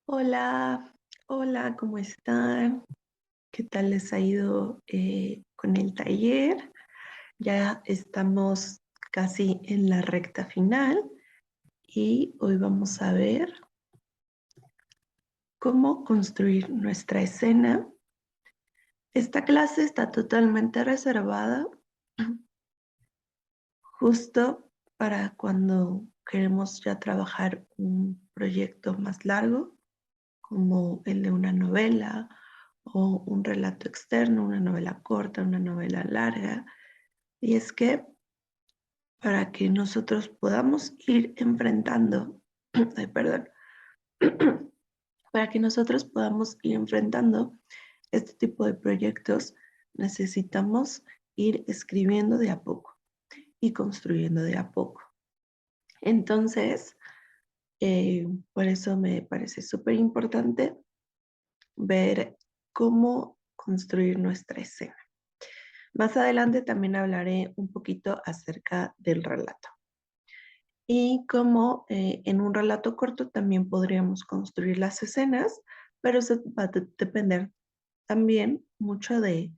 Hola, hola, ¿cómo están? ¿Qué tal les ha ido con el taller? Ya estamos casi en la recta final y hoy vamos a ver cómo construir nuestra escena. Esta clase está totalmente reservada justo para cuando queremos ya trabajar un proyecto más largo, como el de una novela o un relato externo, una novela corta, una novela larga. Y es que para que nosotros podamos ir enfrentando, ay, perdón, para que nosotros podamos ir enfrentando este tipo de proyectos, necesitamos ir escribiendo de a poco y construyendo de a poco. Entonces, por eso me parece súper importante ver cómo construir nuestra escena. Más adelante también hablaré un poquito acerca del relato y cómo en un relato corto también podríamos construir las escenas, pero eso va a depender también mucho de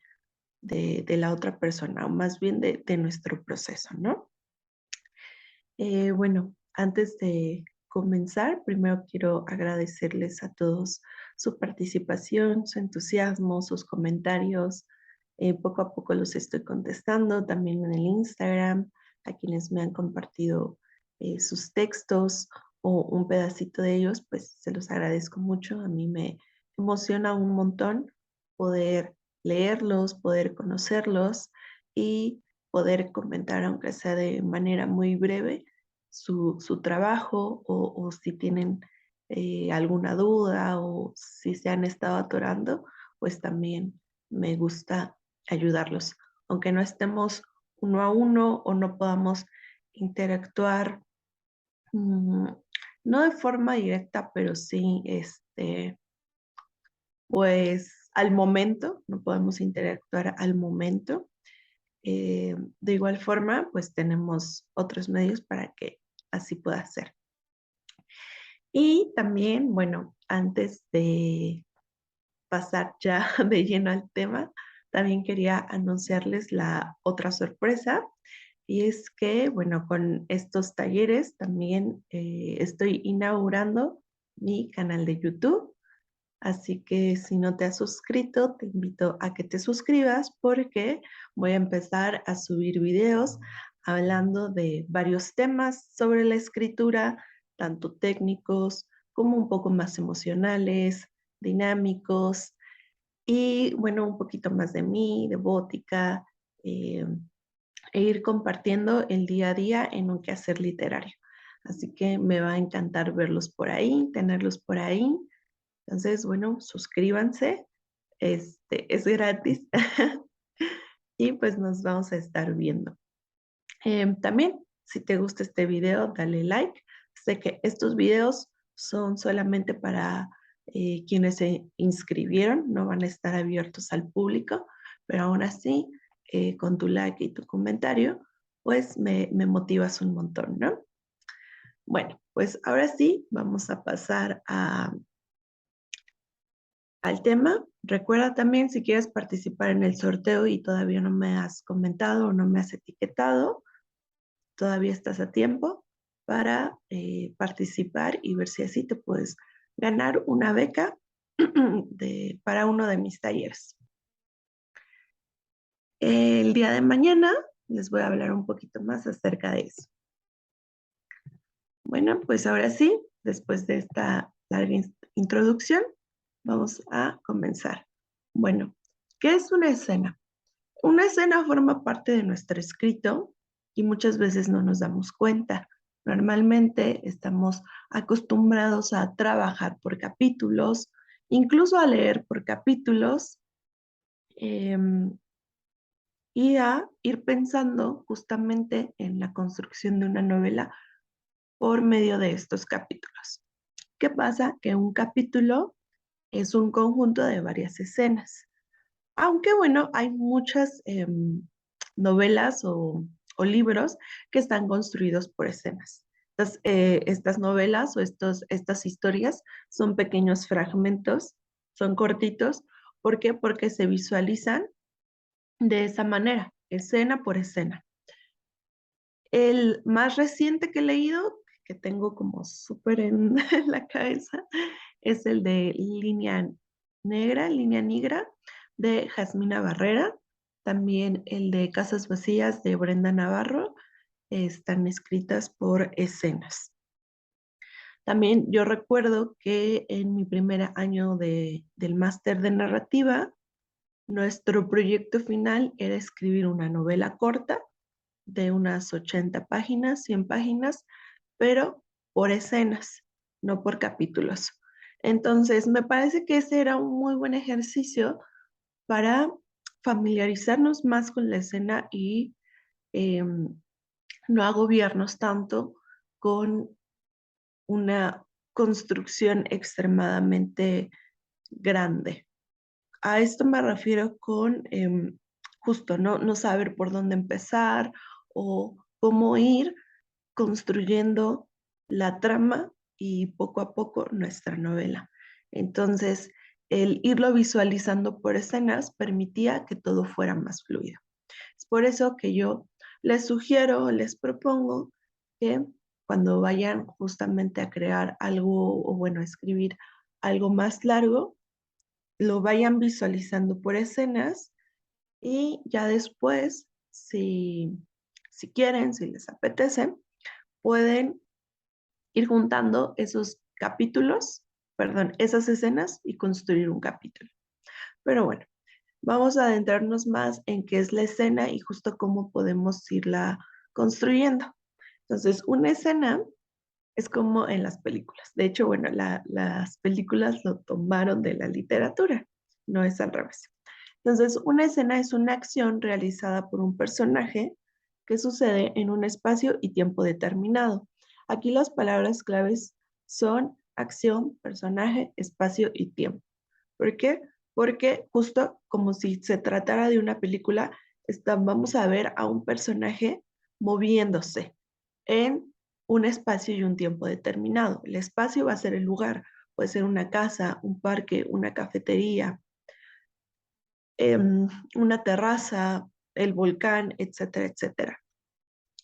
la otra persona, o más bien de nuestro proceso, ¿no? Bueno, antes de comenzar, primero quiero agradecerles a todos su participación, su entusiasmo, sus comentarios. Poco a poco los estoy contestando también en el Instagram, a quienes me han compartido sus textos o un pedacito de ellos, pues se los agradezco mucho. A mí me emociona un montón poder leerlos, poder conocerlos y poder comentar, aunque sea de manera muy breve, su trabajo o si tienen alguna duda o si se han estado atorando, pues también me gusta ayudarlos. Aunque no estemos uno a uno o no podamos interactuar, mm, no de forma directa, pero sí, pues al momento, no podemos interactuar al momento. De igual forma, pues tenemos otros medios para que así pueda ser. Y también, bueno, antes de pasar ya de lleno al tema, también quería anunciarles la otra sorpresa. Y es que, bueno, con estos talleres también estoy inaugurando mi canal de YouTube. Así que si no te has suscrito, te invito a que te suscribas porque voy a empezar a subir videos hablando de varios temas sobre la escritura, tanto técnicos como un poco más emocionales, dinámicos y bueno, un poquito más de mí, de Bótica, eh, e ir compartiendo el día a día en un quehacer literario. Así que me va a encantar verlos por ahí, tenerlos por ahí. Entonces, bueno, suscríbanse, es gratis y pues nos vamos a estar viendo. También, si te gusta este video, dale like. Sé que estos videos son solamente para quienes se inscribieron, no van a estar abiertos al público, pero aún así, con tu like y tu comentario, pues me motivas un montón, ¿no? Bueno, pues ahora sí, vamos a pasar al tema. Recuerda también si quieres participar en el sorteo y todavía no me has comentado o no me has etiquetado, todavía estás a tiempo para participar y ver si así te puedes ganar una beca para uno de mis talleres. El día de mañana les voy a hablar un poquito más acerca de eso. Bueno, pues ahora sí, después de esta larga introducción, vamos a comenzar. Bueno, ¿qué es una escena? Una escena forma parte de nuestro escrito y muchas veces no nos damos cuenta. Normalmente estamos acostumbrados a trabajar por capítulos, incluso a leer por capítulos em, y a ir pensando justamente en la construcción de una novela por medio de estos capítulos. ¿Qué pasa? Que un capítulo es un conjunto de varias escenas. Aunque bueno, hay muchas novelas o libros que están construidos por escenas. Estas novelas o estas historias son pequeños fragmentos, son cortitos. ¿Por qué? Porque se visualizan de esa manera, escena por escena. El más reciente que he leído, que tengo como súper en la cabeza, es el de Línea Negra, de Jasmina Barrera. También el de Casas Vacías, de Brenda Navarro, están escritas por escenas. También yo recuerdo que en mi primer año del máster de narrativa, nuestro proyecto final era escribir una novela corta de unas 80 páginas, 100 páginas, pero por escenas, no por capítulos. Entonces, me parece que ese era un muy buen ejercicio para familiarizarnos más con la escena y no agobiarnos tanto con una construcción extremadamente grande. A esto me refiero con justo no saber por dónde empezar o cómo ir construyendo la trama y poco a poco nuestra novela. Entonces, el irlo visualizando por escenas permitía que todo fuera más fluido. Es por eso que yo les sugiero, les propongo que cuando vayan justamente a crear algo o bueno, a escribir algo más largo, lo vayan visualizando por escenas y ya después, si quieren, si les apetece, pueden ir juntando esos capítulos, perdón, esas escenas y construir un capítulo. Pero bueno, vamos a adentrarnos más en qué es la escena y justo cómo podemos irla construyendo. Entonces, una escena es como en las películas. De hecho, bueno, las películas lo tomaron de la literatura, no es al revés. Entonces, una escena es una acción realizada por un personaje que sucede en un espacio y tiempo determinado. Aquí las palabras claves son acción, personaje, espacio y tiempo. ¿Por qué? Porque justo como si se tratara de una película, vamos a ver a un personaje moviéndose en un espacio y un tiempo determinado. El espacio va a ser el lugar, puede ser una casa, un parque, una cafetería, una terraza, el volcán, etcétera, etcétera.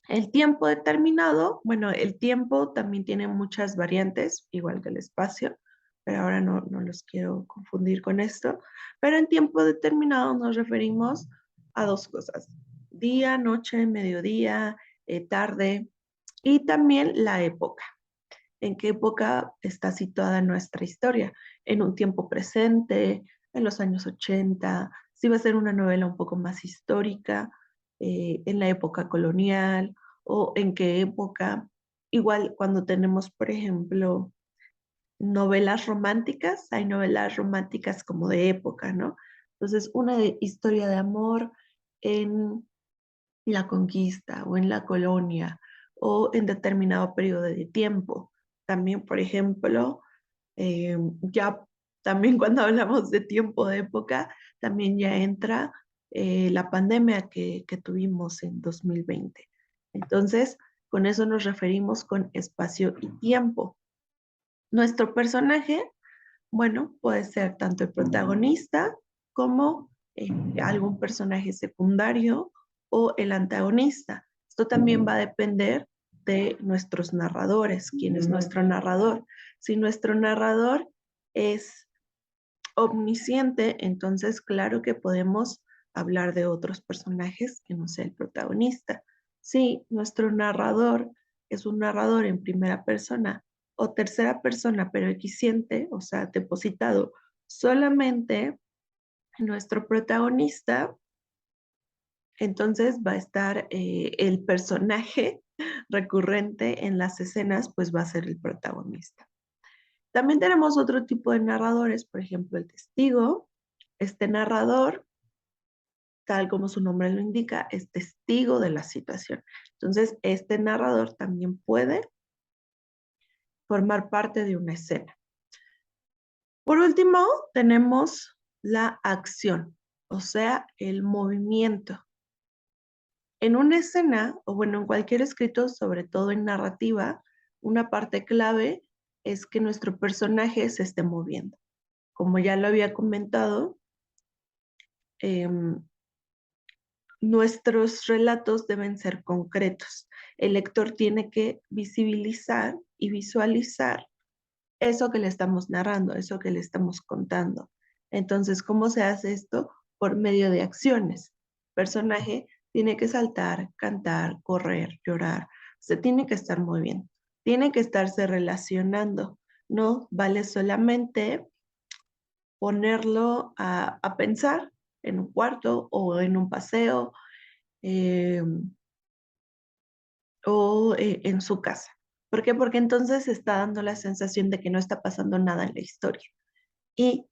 El tiempo determinado, bueno, el tiempo también tiene muchas variantes, igual que el espacio, pero ahora no los quiero confundir con esto. Pero en tiempo determinado nos referimos a dos cosas: día, noche, mediodía, tarde, y también la época. ¿En qué época está situada nuestra historia? ¿En un tiempo presente, en los años 80? Si va a ser una novela un poco más histórica, en la época colonial, o en qué época. Igual cuando tenemos, por ejemplo, novelas románticas, hay novelas románticas como de época, ¿no? Entonces, una historia de amor en la conquista o en la colonia o en determinado periodo de tiempo. También, por ejemplo, ya también cuando hablamos de tiempo de época, también ya entra la pandemia que tuvimos en 2020. Entonces, con eso nos referimos con espacio y tiempo. Nuestro personaje, bueno, puede ser tanto el protagonista como algún personaje secundario o el antagonista. Esto también va a depender de nuestros narradores, quién es nuestro narrador. Si nuestro narrador es omnisciente, entonces claro que podemos hablar de otros personajes que no sea el protagonista. Si nuestro narrador es un narrador en primera persona o tercera persona, pero eficiente, o sea, depositado solamente en nuestro protagonista, entonces va a estar el personaje recurrente en las escenas, pues va a ser el protagonista. También tenemos otro tipo de narradores, por ejemplo, el testigo. Este narrador, tal como su nombre lo indica, es testigo de la situación. Entonces, este narrador también puede formar parte de una escena. Por último, tenemos la acción, o sea, el movimiento. En una escena, o bueno, en cualquier escrito, sobre todo en narrativa, una parte clave es que nuestro personaje se esté moviendo. Como ya lo había comentado, em, nuestros relatos deben ser concretos. El lector tiene que visibilizar y visualizar eso que le estamos narrando, eso que le estamos contando. Entonces, ¿cómo se hace esto? Por medio de acciones. El personaje tiene que saltar, cantar, correr, llorar. Se tiene que estar moviendo, tiene que estarse relacionando. No vale solamente ponerlo a pensar en un cuarto o en un paseo eh, o en su casa. ¿Por qué? Porque entonces está dando la sensación de que no está pasando nada en la historia. Y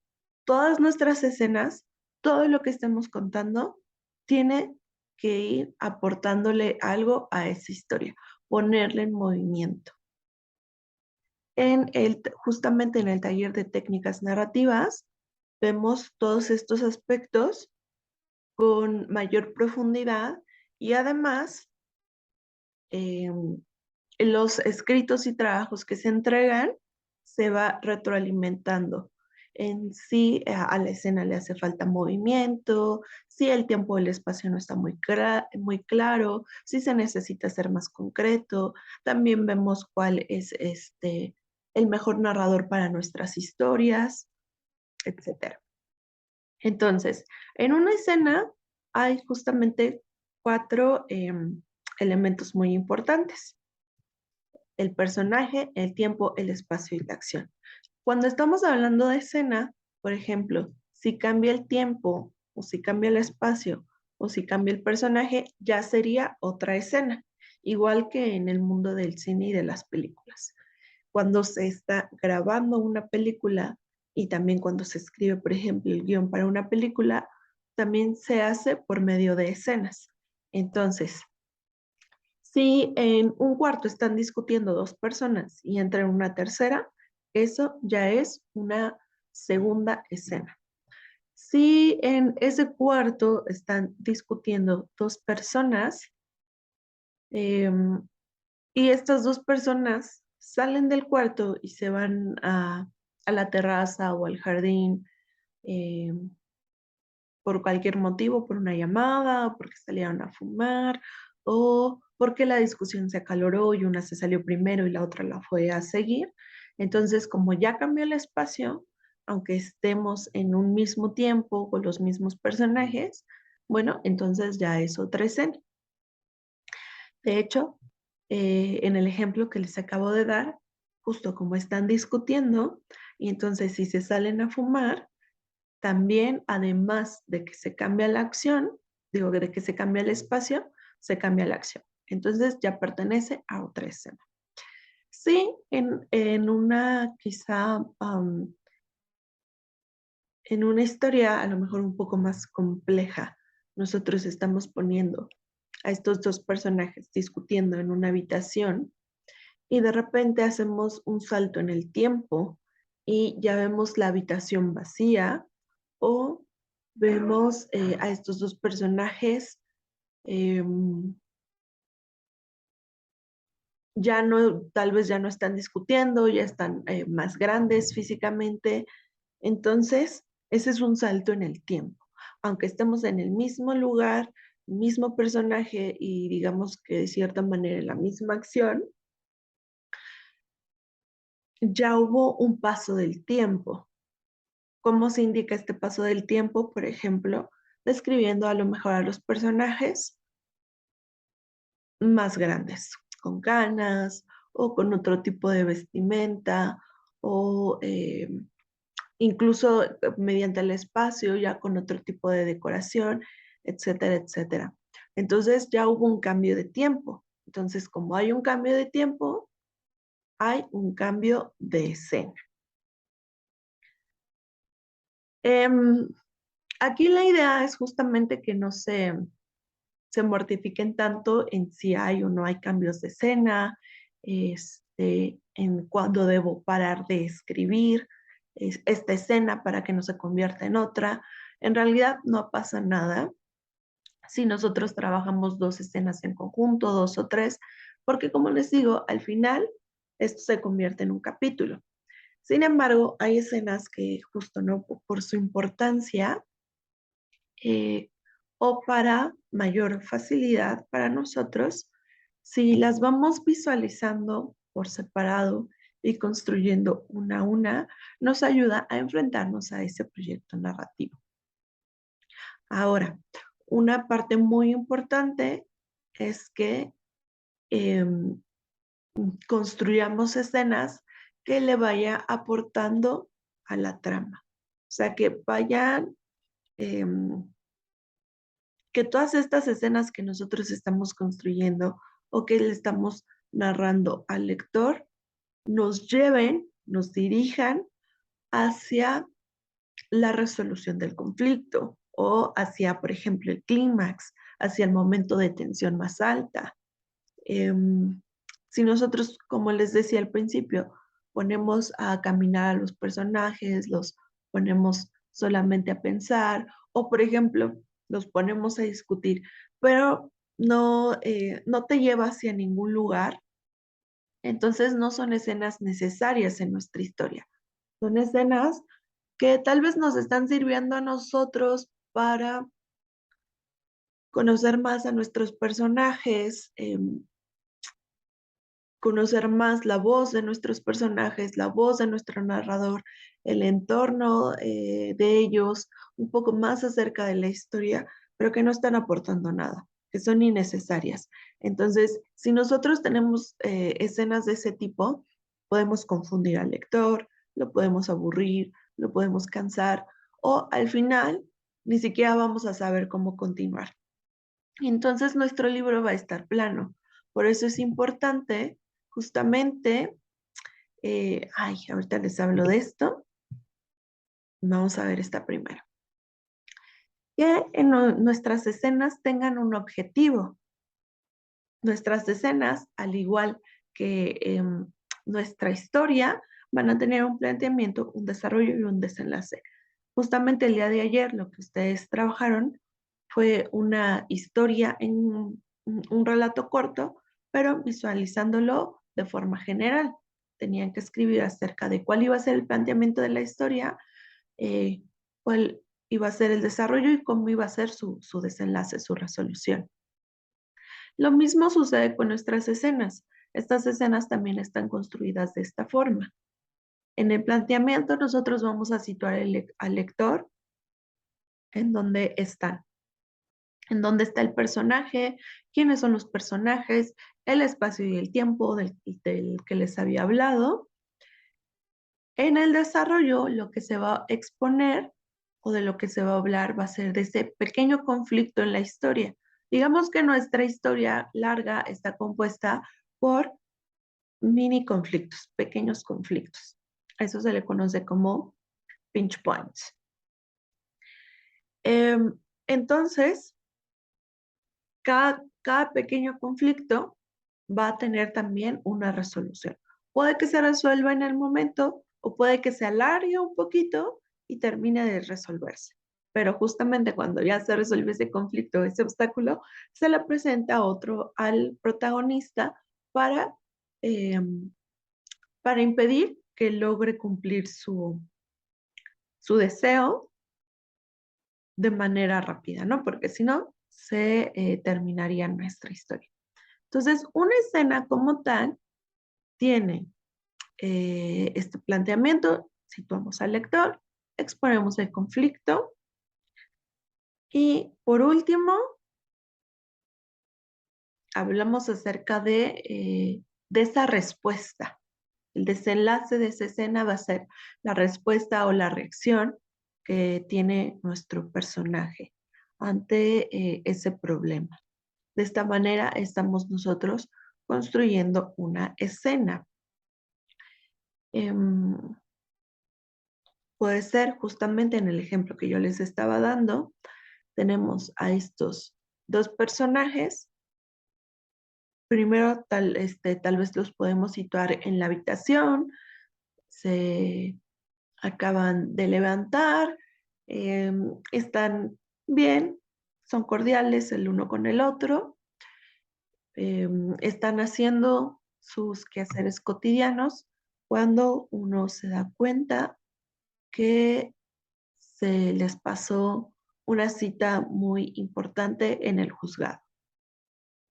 todas nuestras escenas, todo lo que estemos contando, tiene que ir aportándole algo a esa historia, ponerle en movimiento. Justamente en el taller de técnicas narrativas, vemos todos estos aspectos con mayor profundidad y además los escritos y trabajos que se entregan se va retroalimentando. En sí, a la escena le hace falta movimiento, si el tiempo o el espacio no está muy claro, si se necesita ser más concreto. También vemos cuál es el mejor narrador para nuestras historias, etcétera. Entonces, en una escena hay justamente cuatro elementos muy importantes: el personaje, el tiempo, el espacio y la acción. Cuando estamos hablando de escena, por ejemplo, si cambia el tiempo o si cambia el espacio o si cambia el personaje, ya sería otra escena, igual que en el mundo del cine y de las películas. Cuando se está grabando una película y también cuando se escribe, por ejemplo, el guión para una película, también se hace por medio de escenas. Entonces, si en un cuarto están discutiendo dos personas y entra una tercera, eso ya es una segunda escena. Si en ese cuarto están discutiendo dos personas y estas dos personas salen del cuarto y se van a la terraza o al jardín por cualquier motivo, por una llamada, o porque salieron a fumar, o porque la discusión se acaloró y una se salió primero y la otra la fue a seguir. Entonces, como ya cambió el espacio, aunque estemos en un mismo tiempo con los mismos personajes, bueno, entonces ya es otra escena. De hecho, en el ejemplo que les acabo de dar, justo como están discutiendo, y entonces si se salen a fumar, también, además de que se cambia la acción, digo, de que se cambia el espacio, se cambia la acción. Entonces ya pertenece a otra escena. Sí, en una quizá, en una historia a lo mejor un poco más compleja, nosotros estamos poniendo a estos dos personajes discutiendo en una habitación y de repente hacemos un salto en el tiempo y ya vemos la habitación vacía o vemos a estos dos personajes ya no, tal vez ya no están discutiendo, ya están más grandes físicamente. Entonces, ese es un salto en el tiempo. Aunque estemos en el mismo lugar, mismo personaje y digamos que de cierta manera la misma acción, ya hubo un paso del tiempo. ¿Cómo se indica este paso del tiempo? Por ejemplo, describiendo a lo mejor a los personajes más grandes, con canas o con otro tipo de vestimenta o incluso mediante el espacio ya con otro tipo de decoración, etcétera, etcétera. Entonces ya hubo un cambio de tiempo. Entonces, como hay un cambio de tiempo, hay un cambio de escena. Em, Aquí la idea es justamente que no se mortifiquen tanto en si hay o no hay cambios de escena, en cuándo debo parar de escribir esta escena para que no se convierta en otra. En realidad no pasa nada si nosotros trabajamos dos escenas en conjunto, dos o tres, porque como les digo, al final esto se convierte en un capítulo. Sin embargo, hay escenas que justo no por su importancia eh, o para mayor facilidad para nosotros, si las vamos visualizando por separado y construyendo una a una, nos ayuda a enfrentarnos a ese proyecto narrativo. Ahora, una parte muy importante es que em, construyamos escenas que le vaya aportando a la trama. O sea, que vayan, que todas estas escenas que nosotros estamos construyendo o que le estamos narrando al lector nos lleven, nos dirijan hacia la resolución del conflicto o hacia, por ejemplo, el clímax, hacia el momento de tensión más alta. Si nosotros, como les decía al principio, ponemos a caminar a los personajes, los ponemos solamente a pensar, o por ejemplo, los ponemos a discutir, pero no te lleva hacia ningún lugar, entonces no son escenas necesarias en nuestra historia. Son escenas que tal vez nos están sirviendo a nosotros para conocer más a nuestros personajes, conocer más la voz de nuestros personajes, la voz de nuestro narrador, el entorno de ellos, un poco más acerca de la historia, pero que no están aportando nada, que son innecesarias. Entonces, si nosotros tenemos escenas de ese tipo, podemos confundir al lector, lo podemos aburrir, lo podemos cansar, o al final ni siquiera vamos a saber cómo continuar. Entonces, nuestro libro va a estar plano. Por eso es importante justamente, ahorita les hablo de esto. Vamos a ver esta primero. Que nuestras escenas tengan un objetivo. Nuestras escenas, al igual que nuestra historia, van a tener un planteamiento, un desarrollo y un desenlace. Justamente el día de ayer, lo que ustedes trabajaron fue una historia en un relato corto, pero visualizándolo de forma general. Tenían que escribir acerca de cuál iba a ser el planteamiento de la historia, cuál iba a ser el desarrollo y cómo iba a ser su desenlace, su resolución. Lo mismo sucede con nuestras escenas. Estas escenas también están construidas de esta forma. En el planteamiento nosotros vamos a situar al lector en dónde están, en dónde está el personaje, quiénes son los personajes, el espacio y el tiempo del que les había hablado. En el desarrollo, lo que se va a exponer o de lo que se va a hablar va a ser de ese pequeño conflicto en la historia. Digamos que nuestra historia larga está compuesta por mini conflictos, pequeños conflictos. Eso se le conoce como pinch points. Entonces, cada pequeño conflicto va a tener también una resolución. Puede que se resuelva en el momento o puede que se alargue un poquito y termine de resolverse. Pero justamente cuando ya se resuelve ese conflicto, ese obstáculo, se le presenta otro al protagonista para, eh, para impedir que logre cumplir su deseo de manera rápida, ¿no? Porque si no, se terminaría nuestra historia. Entonces, una escena como tal tiene este planteamiento, situamos al lector, exponemos el conflicto y por último, hablamos acerca de esa respuesta. El desenlace de esa escena va a ser la respuesta o la reacción que tiene nuestro personaje ante ese problema. De esta manera estamos nosotros construyendo una escena. Puede ser justamente en el ejemplo que yo les estaba dando, tenemos a estos dos personajes. Primero, tal vez los podemos situar en la habitación, se acaban de levantar, están bien, son cordiales el uno con el otro, están haciendo sus quehaceres cotidianos cuando uno se da cuenta que se les pasó una cita muy importante en el juzgado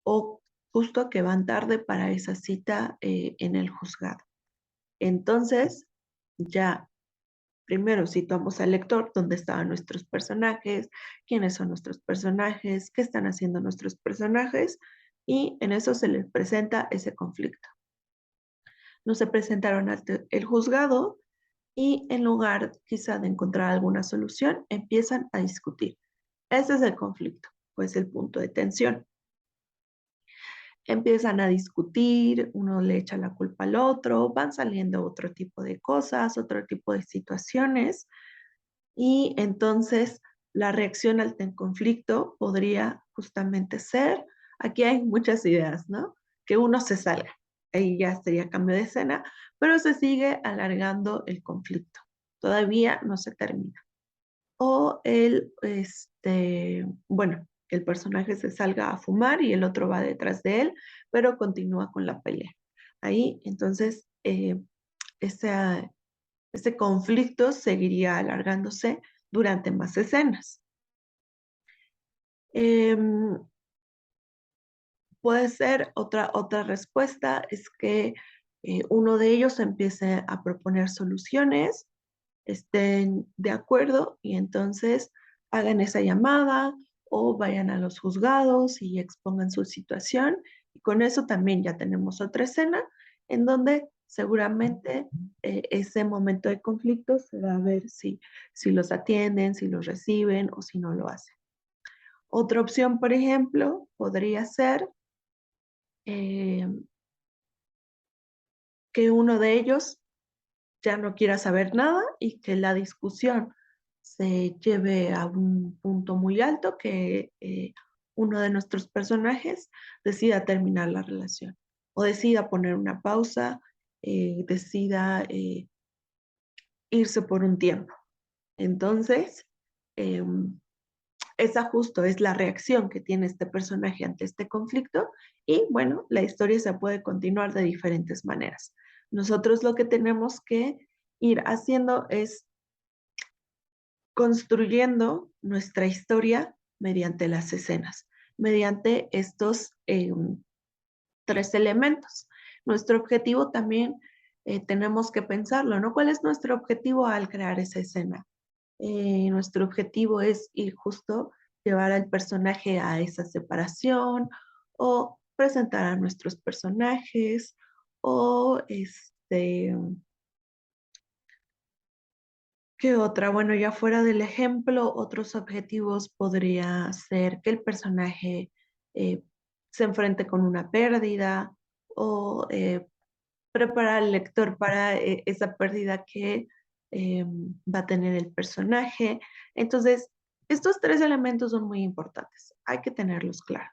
o justo que van tarde para esa cita en el juzgado. Entonces, ya primero situamos al lector dónde estaban nuestros personajes, quiénes son nuestros personajes, qué están haciendo nuestros personajes y en eso se les presenta ese conflicto. No se presentaron ante el juzgado y en lugar quizá de encontrar alguna solución, empiezan a discutir. Ese es el conflicto, pues el punto de tensión. Empiezan a discutir, uno le echa la culpa al otro, van saliendo otro tipo de cosas, otro tipo de situaciones y entonces la reacción al conflicto podría justamente ser, aquí hay muchas ideas, ¿no? Que uno se salga, ahí ya sería cambio de escena, pero se sigue alargando el conflicto, todavía no se termina. O bueno, que el personaje se salga a fumar y el otro va detrás de él, pero continúa con la pelea. Ahí, entonces, ese, ese conflicto seguiría alargándose durante más escenas. Em, Puede ser otra respuesta, es que uno de ellos empiece a proponer soluciones, estén de acuerdo y entonces hagan esa llamada o vayan a los juzgados y expongan su situación. Y con eso también ya tenemos otra escena en donde seguramente ese momento de conflicto se va a ver si los atienden, si los reciben o si no lo hacen. Otra opción, por ejemplo, podría ser eh, que uno de ellos ya no quiera saber nada y que la discusión se lleve a un punto muy alto, que uno de nuestros personajes decida terminar la relación o decida poner una pausa, decida irse por un tiempo. Entonces, esa justo es la reacción que tiene este personaje ante este conflicto y bueno, la historia se puede continuar de diferentes maneras. Nosotros lo que tenemos que ir haciendo es construyendo nuestra historia mediante las escenas, mediante estos tres elementos. Nuestro objetivo también tenemos que pensarlo, ¿no? ¿Cuál es nuestro objetivo al crear esa escena? Nuestro objetivo es ir justo llevar al personaje a esa separación o presentar a nuestros personajes o ¿qué otra? Bueno, ya fuera del ejemplo, otros objetivos podría ser que el personaje eh, se enfrente con una pérdida o preparar al lector para esa pérdida que va a tener el personaje. Entonces, estos tres elementos son muy importantes. Hay que tenerlos claros.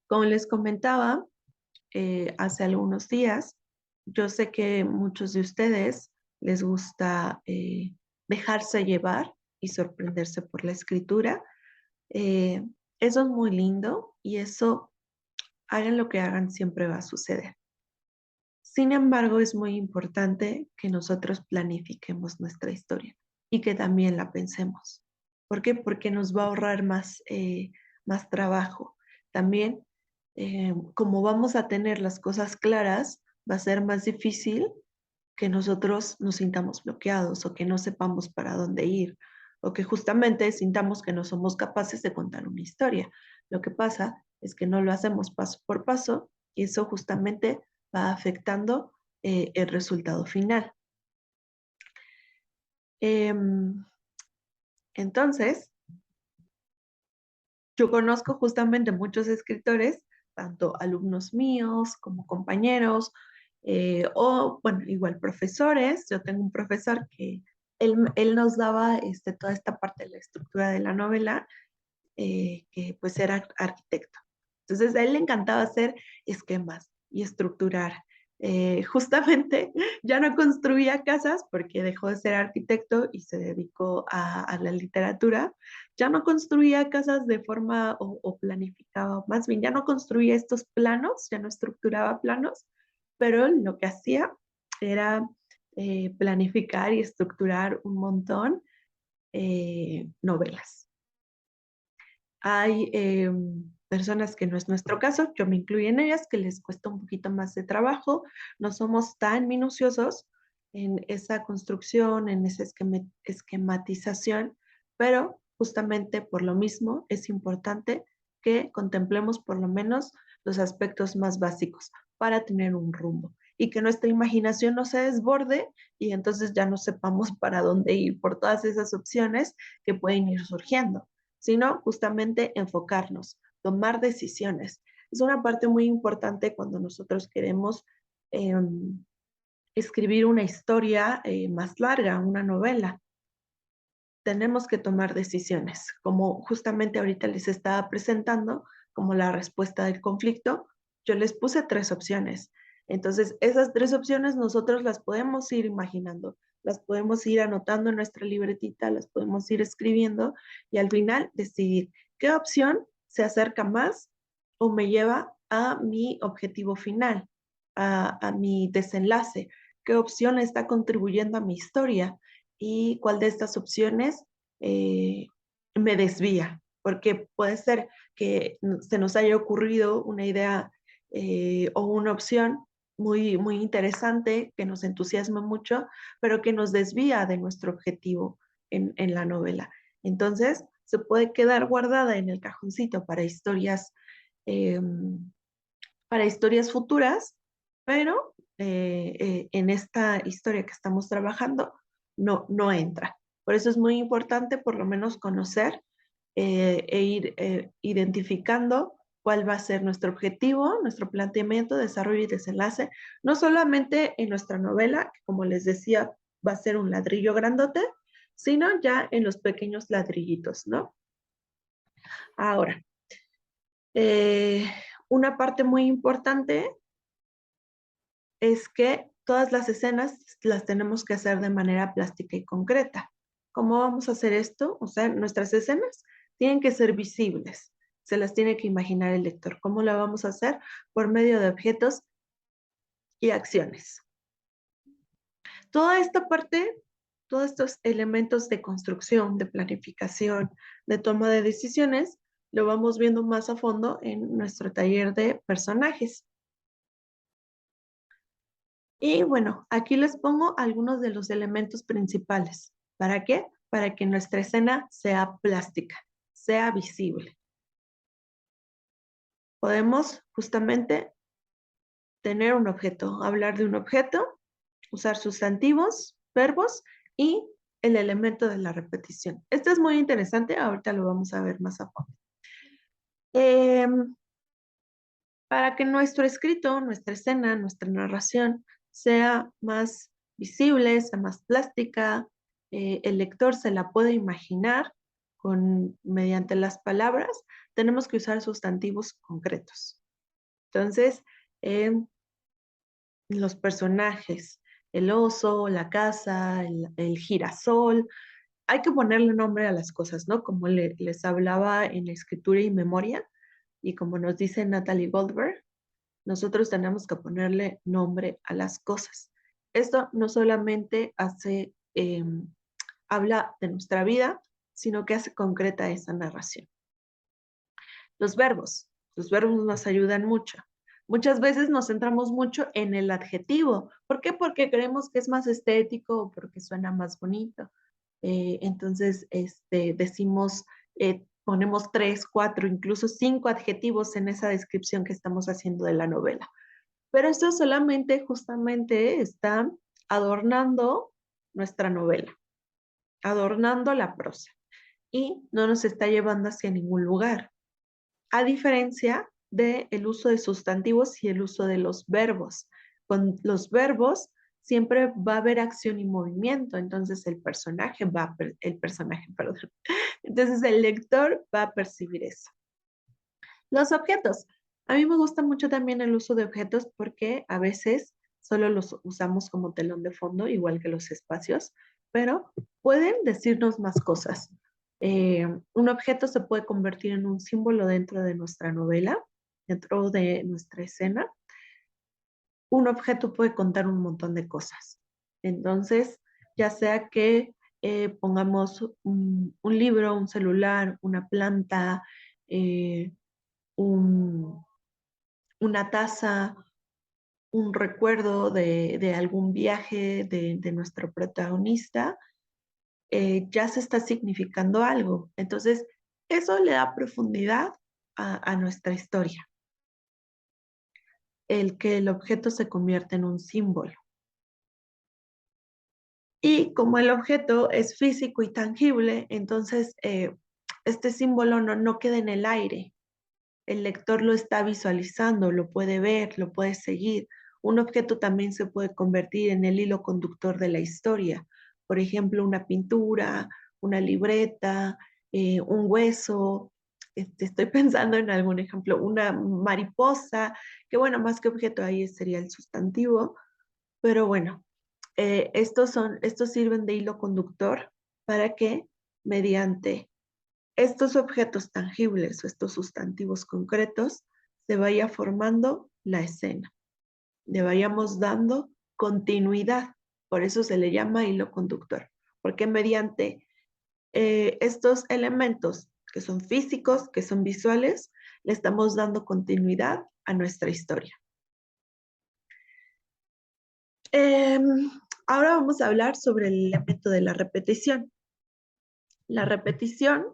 Como les comentaba hace algunos días, yo sé que muchos de ustedes les gusta dejarse llevar y sorprenderse por la escritura. Eh, Eso es muy lindo y eso, hagan lo que hagan, siempre va a suceder. Sin embargo, es muy importante que nosotros planifiquemos nuestra historia y que también la pensemos. ¿Por qué? Porque nos va a ahorrar más trabajo. También, como vamos a tener las cosas claras, va a ser más difícil que nosotros nos sintamos bloqueados o que no sepamos para dónde ir o que justamente sintamos que no somos capaces de contar una historia. Lo que pasa es que no lo hacemos paso por paso y eso justamente va afectando el resultado final. Em, entonces, yo conozco justamente muchos escritores, tanto alumnos míos como compañeros, o bueno, igual profesores. Yo tengo un profesor que él nos daba toda esta parte de la estructura de la novela, que pues era arquitecto. Entonces a él le encantaba hacer esquemas y estructurar. Justamente ya no construía casas porque dejó de ser arquitecto y se dedicó a la literatura. Ya no construía casas de forma o planificaba, más bien ya no construía estos planos, ya no estructuraba planos, pero lo que hacía era planificar y estructurar un montón novelas. Hay personas que no es nuestro caso, yo me incluyo en ellas, que les cuesta un poquito más de trabajo, no somos tan minuciosos en esa construcción, en esa esquematización, pero justamente por lo mismo es importante que contemplemos por lo menos los aspectos más básicos para tener un rumbo y que nuestra imaginación no se desborde y entonces ya no sepamos para dónde ir por todas esas opciones que pueden ir surgiendo, sino justamente enfocarnos, tomar decisiones. Es una parte muy importante cuando nosotros queremos eh, escribir una historia más larga, una novela. Tenemos que tomar decisiones, como justamente ahorita les estaba presentando, como la respuesta del conflicto, yo les puse 3 opciones. Entonces, esas 3 opciones nosotros las podemos ir imaginando, las podemos ir anotando en nuestra libretita, las podemos ir escribiendo y al final decidir qué opción se acerca más o me lleva a mi objetivo final, a mi desenlace, qué opción está contribuyendo a mi historia y cuál de estas opciones eh, me desvía, porque puede ser que se nos haya ocurrido una idea o una opción muy, muy interesante que nos entusiasma mucho, pero que nos desvía de nuestro objetivo en la novela. Entonces, se puede quedar guardada en el cajoncito eh, para historias futuras, pero en esta historia que estamos trabajando no entra. Por eso es muy importante por lo menos conocer e ir identificando cuál va a ser nuestro objetivo, nuestro planteamiento, desarrollo y desenlace, no solamente en nuestra novela, que como les decía, va a ser un ladrillo grandote, sino ya en los pequeños ladrillitos, ¿no? Ahora, eh, una parte muy importante es que todas las escenas las tenemos que hacer de manera plástica y concreta. ¿Cómo vamos a hacer esto? O sea, nuestras escenas tienen que ser visibles, se las tiene que imaginar el lector. ¿Cómo lo vamos a hacer? Por medio de objetos y acciones. Toda esta parte, todos estos elementos de construcción, de planificación, de toma de decisiones, lo vamos viendo más a fondo en nuestro taller de personajes. Y bueno, aquí les pongo algunos de los elementos principales. ¿Para qué? Para que nuestra escena sea plástica, sea visible. Podemos justamente tener un objeto, hablar de un objeto, usar sustantivos, verbos y el elemento de la repetición. Esto es muy interesante, ahorita lo vamos a ver más a fondo. Para que nuestro escrito, nuestra escena, nuestra narración sea más visible, sea más plástica, el lector se la puede imaginar mediante las palabras, tenemos que usar sustantivos concretos. Entonces, los personajes, el oso, la casa, el girasol, hay que ponerle nombre a las cosas, ¿no? Como les hablaba en escritura y memoria, y como nos dice Natalie Goldberg, nosotros tenemos que ponerle nombre a las cosas. Esto no solamente habla de nuestra vida, sino que hace concreta esa narración. Los verbos nos ayudan mucho. Muchas veces nos centramos mucho en el adjetivo. ¿Por qué? Porque creemos que es más estético o porque suena más bonito. Entonces, decimos, ponemos 3, 4, incluso 5 adjetivos en esa descripción que estamos haciendo de la novela. Pero esto solamente justamente está adornando nuestra novela, adornando la prosa y no nos está llevando hacia ningún lugar, a diferencia del uso de sustantivos y el uso de los verbos. Con los verbos siempre va a haber acción y movimiento, entonces perdón, entonces el lector va a percibir eso. Los objetos. A mí me gusta mucho también el uso de objetos porque a veces solo los usamos como telón de fondo, igual que los espacios, pero pueden decirnos más cosas. Un objeto se puede convertir en un símbolo dentro de nuestra novela, dentro de nuestra escena. Un objeto puede contar un montón de cosas. Entonces, ya sea que pongamos un libro, un celular, una planta, eh, un- una taza, un recuerdo de algún viaje de nuestro protagonista, ya se está significando algo. Entonces, eso le da profundidad a nuestra historia, el que el objeto se convierte en un símbolo. Y como el objeto es físico y tangible, entonces este símbolo no queda en el aire. El lector lo está visualizando, lo puede ver, lo puede seguir. Un objeto también se puede convertir en el hilo conductor de la historia. Por ejemplo, una pintura, una libreta, un hueso. Estoy pensando en algún ejemplo, una mariposa, que bueno, más que objeto ahí sería el sustantivo, pero bueno, estos sirven de hilo conductor para que mediante estos objetos tangibles o estos sustantivos concretos se vaya formando la escena, le vayamos dando continuidad. Por eso se le llama hilo conductor, porque mediante estos elementos que son físicos, que son visuales, le estamos dando continuidad a nuestra historia. Ahora vamos a hablar sobre el elemento de la repetición. La repetición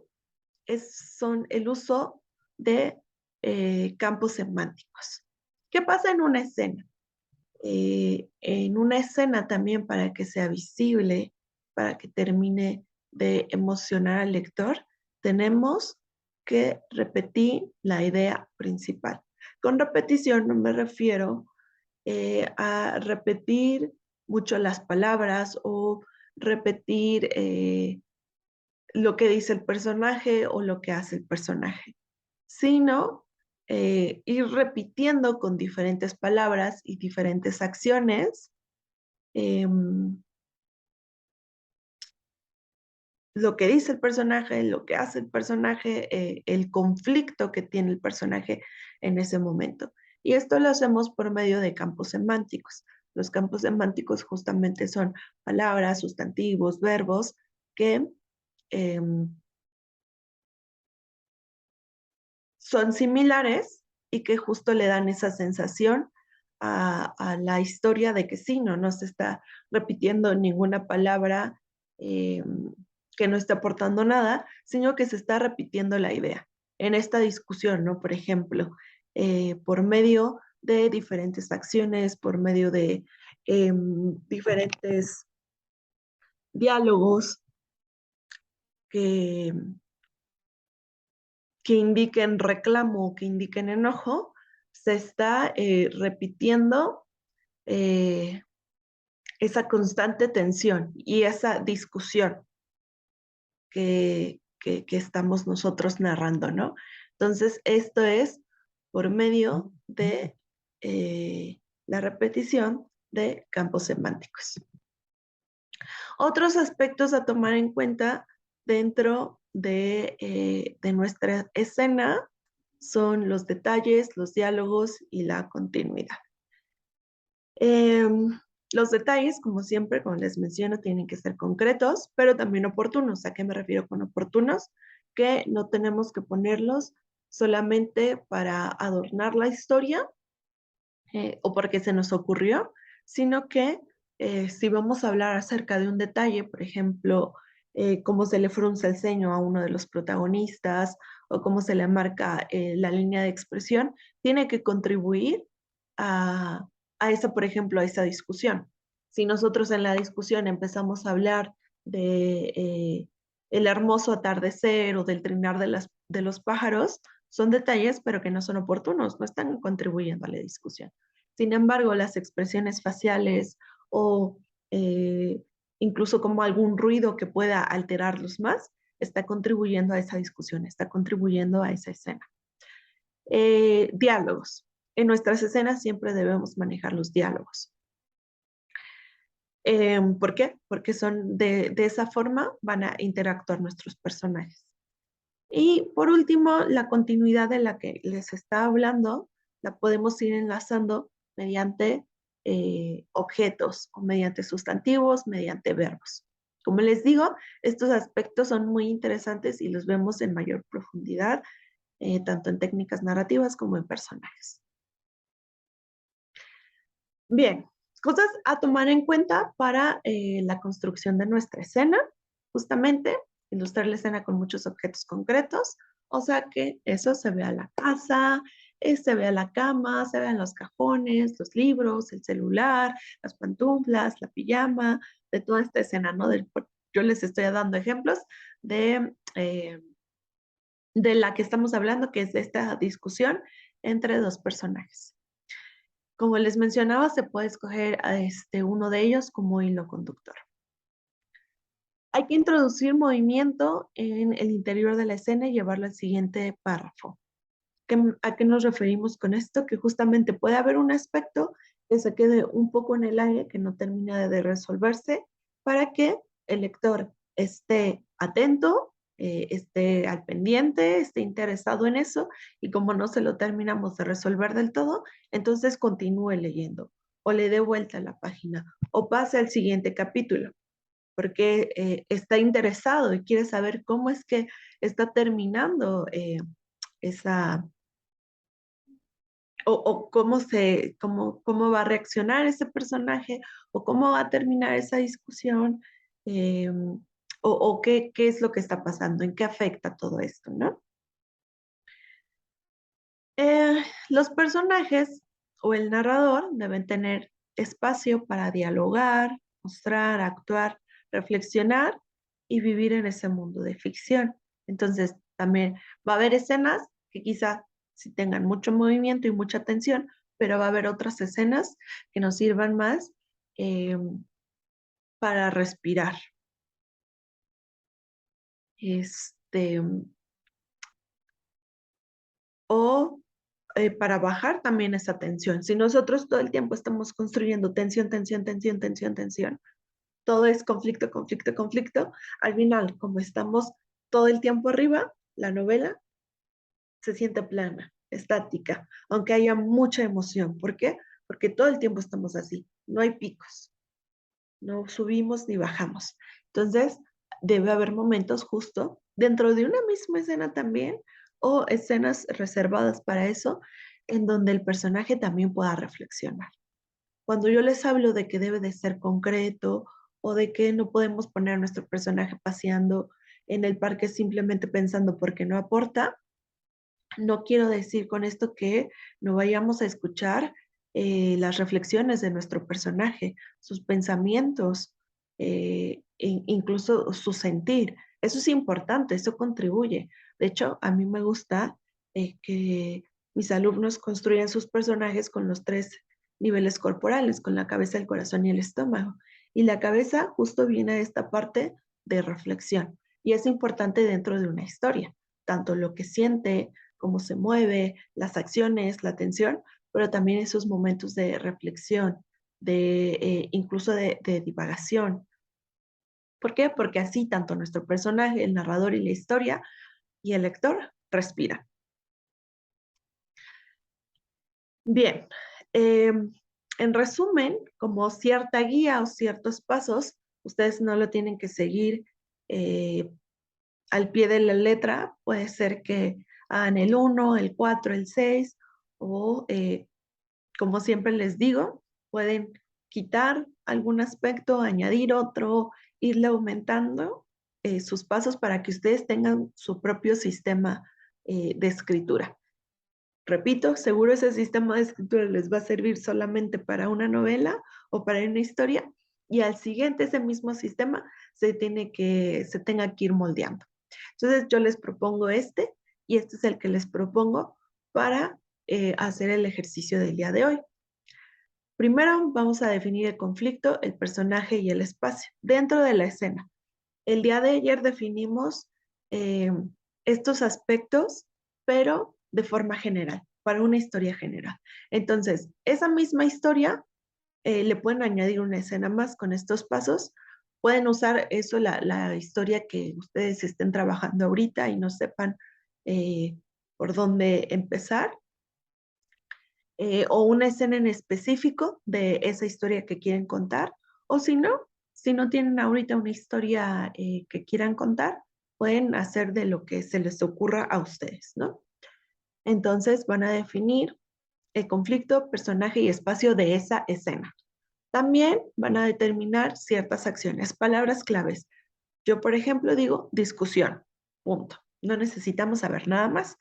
son el uso de campos semánticos. ¿Qué pasa en una escena? En una escena también, para que sea visible, para que termine de emocionar al lector, tenemos que repetir la idea principal. Con repetición no me refiero a repetir mucho las palabras o repetir lo que dice el personaje o lo que hace el personaje, sino ir repitiendo con diferentes palabras y diferentes acciones lo que dice el personaje, lo que hace el personaje, el conflicto que tiene el personaje en ese momento. Y esto lo hacemos por medio de campos semánticos. Los campos semánticos justamente son palabras, sustantivos, verbos que eh, son similares y que justo le dan esa sensación a la historia de que sí, no se está repitiendo ninguna palabra eh, que no esté aportando nada, sino que se está repitiendo la idea. En esta discusión, ¿no? Por ejemplo, por medio de diferentes acciones, por medio de diferentes diálogos que, que indiquen reclamo, que indiquen enojo, se está repitiendo eh, esa constante tensión y esa discusión que estamos nosotros narrando, ¿no? Entonces, esto es por medio de la repetición de campos semánticos. Otros aspectos a tomar en cuenta dentro de nuestra escena son los detalles, los diálogos y la continuidad. Los detalles, como siempre, como les menciono, tienen que ser concretos, pero también oportunos. ¿A qué me refiero con oportunos? Que no tenemos que ponerlos solamente para adornar la historia o porque se nos ocurrió, sino que si vamos a hablar acerca de un detalle, por ejemplo, cómo se le frunce el ceño a uno de los protagonistas o cómo se le marca la línea de expresión, tiene que contribuir a, a esa, por ejemplo, a esa discusión. Si nosotros en la discusión empezamos a hablar de el hermoso atardecer o del trinar de los pájaros, son detalles, pero que no son oportunos, no están contribuyendo a la discusión. Sin embargo, las expresiones faciales o eh, incluso como algún ruido que pueda alterarlos más, está contribuyendo a esa discusión, está contribuyendo a esa escena. Diálogos. En nuestras escenas siempre debemos manejar los diálogos. ¿Por qué? Porque son de esa forma van a interactuar nuestros personajes. Y por último, la continuidad de la que les estaba hablando, la podemos ir enlazando mediante objetos o mediante sustantivos, mediante verbos. Como les digo, estos aspectos son muy interesantes y los vemos en mayor profundidad, tanto en técnicas narrativas como en personajes. Bien, cosas a tomar en cuenta para la construcción de nuestra escena, justamente ilustrar la escena con muchos objetos concretos, o sea que eso se vea la casa, se vea la cama, se vean los cajones, los libros, el celular, las pantuflas, la pijama, de toda esta escena, ¿no? Yo les estoy dando ejemplos de la que estamos hablando, que es de esta discusión entre dos personajes. Como les mencionaba, se puede escoger a uno de ellos como hilo conductor. Hay que introducir movimiento en el interior de la escena y llevarlo al siguiente párrafo. ¿A qué nos referimos con esto? Que justamente puede haber un aspecto que se quede un poco en el aire, que no termina de resolverse, para que el lector esté atento, esté al pendiente, esté interesado en eso, y como no se lo terminamos de resolver del todo, entonces continúe leyendo, o le dé vuelta a la página, o pase al siguiente capítulo, porque está interesado y quiere saber cómo es que está terminando esa o cómo va a reaccionar ese personaje, o cómo va a terminar esa discusión, eh, o qué es lo que está pasando, en qué afecta todo esto, ¿no? Los personajes o el narrador deben tener espacio para dialogar, mostrar, actuar, reflexionar y vivir en ese mundo de ficción. Entonces, también va a haber escenas que quizá sí tengan mucho movimiento y mucha tensión, pero va a haber otras escenas que nos sirvan más eh, para respirar. Este, o para bajar también esa tensión. Si nosotros todo el tiempo estamos construyendo tensión, tensión, tensión, tensión, tensión, todo es conflicto, conflicto, conflicto, al final, como estamos todo el tiempo arriba, la novela se siente plana, estática, aunque haya mucha emoción. ¿Por qué? Porque todo el tiempo estamos así, no hay picos, no subimos ni bajamos. Entonces, debe haber momentos justo dentro de una misma escena también, o escenas reservadas para eso, en donde el personaje también pueda reflexionar. Cuando yo les hablo de que debe de ser concreto, o de que no podemos poner a nuestro personaje paseando en el parque simplemente pensando porque no aporta, no quiero decir con esto que no vayamos a escuchar las reflexiones de nuestro personaje, sus pensamientos, incluso su sentir. Eso es importante, eso contribuye. De hecho, a mí me gusta que mis alumnos construyan sus personajes con los 3 niveles corporales, con la cabeza, el corazón y el estómago. Y la cabeza justo viene de esta parte de reflexión. Y es importante dentro de una historia, tanto lo que siente, cómo se mueve, las acciones, la atención, pero también esos momentos de reflexión, incluso de divagación. ¿Por qué? Porque así tanto nuestro personaje, el narrador y la historia, y el lector respiran. Bien, en resumen, como cierta guía o ciertos pasos, ustedes no lo tienen que seguir eh, al pie de la letra. Puede ser que hagan el 1, el 4, el 6, o como siempre les digo, pueden quitar algún aspecto, añadir otro, irle aumentando sus pasos para que ustedes tengan su propio sistema de escritura. Repito, seguro ese sistema de escritura les va a servir solamente para una novela o para una historia, y al siguiente ese mismo sistema se tenga que ir moldeando. Entonces yo les propongo y este es el que les propongo para hacer el ejercicio del día de hoy. Primero vamos a definir el conflicto, el personaje y el espacio dentro de la escena. El día de ayer definimos eh, estos aspectos, pero de forma general, para una historia general. Entonces, esa misma historia le pueden añadir una escena más con estos pasos. Pueden usar eso, la historia que ustedes estén trabajando ahorita y no sepan por dónde empezar, o una escena en específico de esa historia que quieren contar, o si no tienen ahorita una historia que quieran contar, pueden hacer de lo que se les ocurra a ustedes, ¿no? Entonces van a definir el conflicto, personaje y espacio de esa escena. También van a determinar ciertas acciones, palabras claves. Yo, por ejemplo, digo discusión, punto. No necesitamos saber nada más.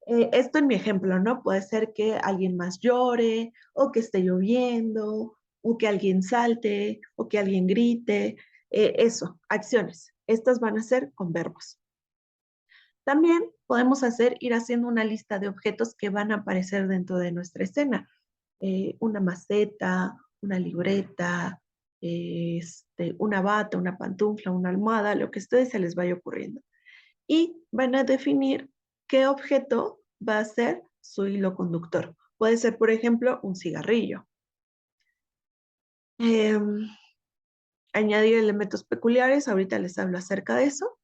Esto en mi ejemplo, ¿no? Puede ser que alguien más llore, o que esté lloviendo, o que alguien salte, o que alguien grite. Eso, acciones. Estas van a ser con verbos. También podemos ir haciendo una lista de objetos que van a aparecer dentro de nuestra escena. Una maceta, una libreta, una bata, una pantufla, una almohada, lo que a ustedes se les vaya ocurriendo. Y van a definir qué objeto va a ser su hilo conductor. Puede ser, por ejemplo, un cigarrillo. Em, Añadir elementos peculiares, ahorita les hablo acerca de eso.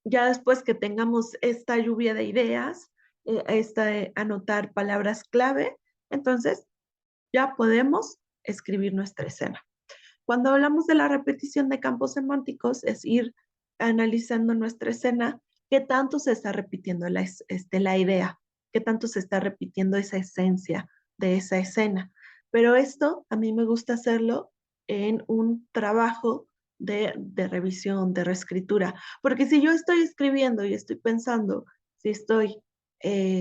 Ya después que tengamos esta lluvia de ideas, anotar palabras clave, entonces ya podemos escribir nuestra escena. Cuando hablamos de la repetición de campos semánticos, es ir analizando nuestra escena, qué tanto se está repitiendo la idea, qué tanto se está repitiendo esa esencia de esa escena. Pero esto a mí me gusta hacerlo en un trabajo de revisión, de reescritura, porque si yo estoy escribiendo y estoy pensando, si estoy